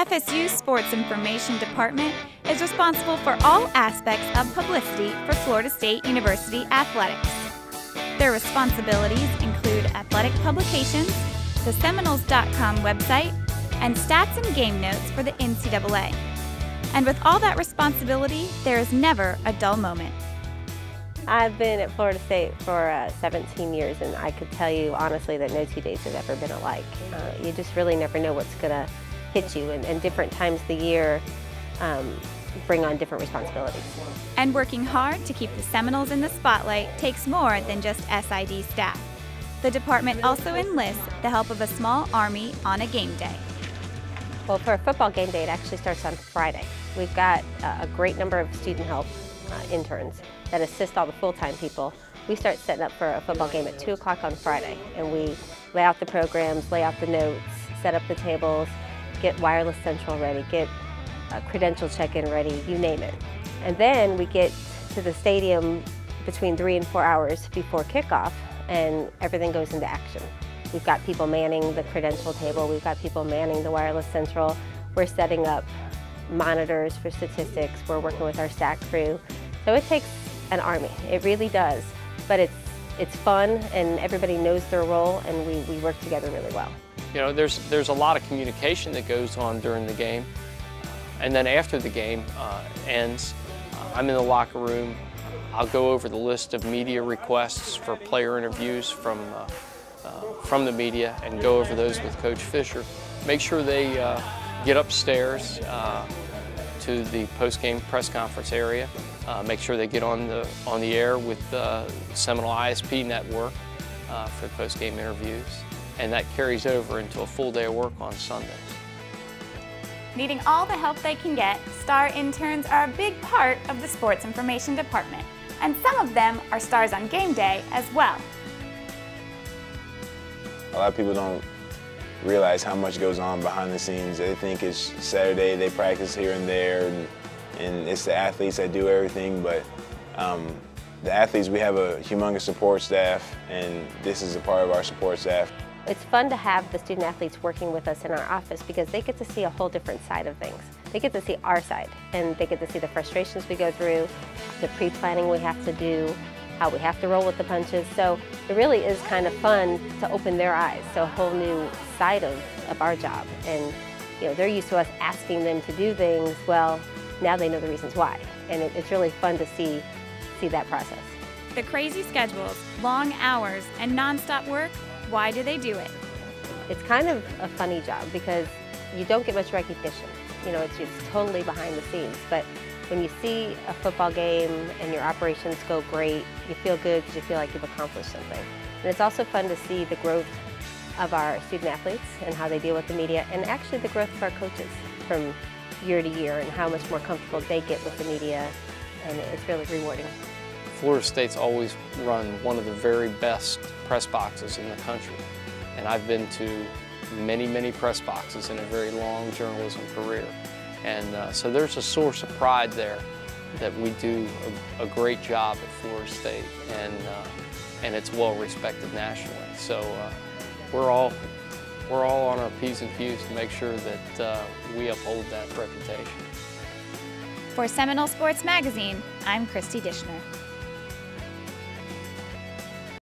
FSU's Sports Information Department is responsible for all aspects of publicity for Florida State University athletics. Their responsibilities include athletic publications, the Seminoles.com website, and stats and game notes for the NCAA. And with all that responsibility, there is never a dull moment. I've been at Florida State for 17 years, and I could tell you honestly that no 2 days have ever been alike. You just really never know what's going to hit you, and different times of the year bring on different responsibilities. And working hard to keep the Seminoles in the spotlight takes more than just SID staff. The department also enlists the help of a small army on a game day. Well, for a football game day, it actually starts on Friday. We've got a great number of student help interns that assist all the full-time people. We start setting up for a football game at 2 o'clock on Friday, and we lay out the programs, lay out the notes, set up the tables, get wireless central ready, get a credential check-in ready, you name it. And then we get to the stadium between 3 and 4 hours before kickoff, and everything goes into action. We've got people manning the credential table, we've got people manning the wireless central, we're setting up monitors for statistics, we're working with our stat crew. So it takes an army, it really does, but it's fun and everybody knows their role, and we work together really well. You know, there's a lot of communication that goes on during the game, and then after the game ends, I'm in the locker room. I'll go over the list of media requests for player interviews from the media and go over those with Coach Fisher. Make sure they get upstairs to the post-game press conference area. Make sure they get on the air with the Seminole ISP network for post-game interviews, and that carries over into a full day of work on Sundays. Needing all the help they can get, STAR interns are a big part of the Sports Information Department, and some of them are stars on game day as well. A lot of people don't realize how much goes on behind the scenes. They think it's Saturday, they practice here and there, and it's the athletes that do everything, but the athletes, we have a humongous support staff, and this is a part of our support staff. It's fun to have the student athletes working with us in our office because they get to see a whole different side of things. They get to see our side, and they get to see the frustrations we go through, the pre-planning we have to do, how we have to roll with the punches. So it really is kind of fun to open their eyes to a whole new side of our job. And you know, they're used to us asking them to do things. Well, now they know the reasons why, and it's really fun to see that process. The crazy schedules, long hours, and nonstop work, why do they do it? It's kind of a funny job because you don't get much recognition. You know, it's just totally behind the scenes. But when you see a football game and your operations go great, you feel good because you feel like you've accomplished something. And it's also fun to see the growth of our student athletes and how they deal with the media, and actually the growth of our coaches from year to year and how much more comfortable they get with the media, and it's really rewarding. Florida State's always run one of the very best press boxes in the country, and I've been to many, many press boxes in a very long journalism career. And so there's a source of pride there that we do a great job at Florida State, and it's well respected nationally. So we're all on our P's and Q's to make sure that we uphold that reputation. For Seminole Sports Magazine, I'm Christy Dishner.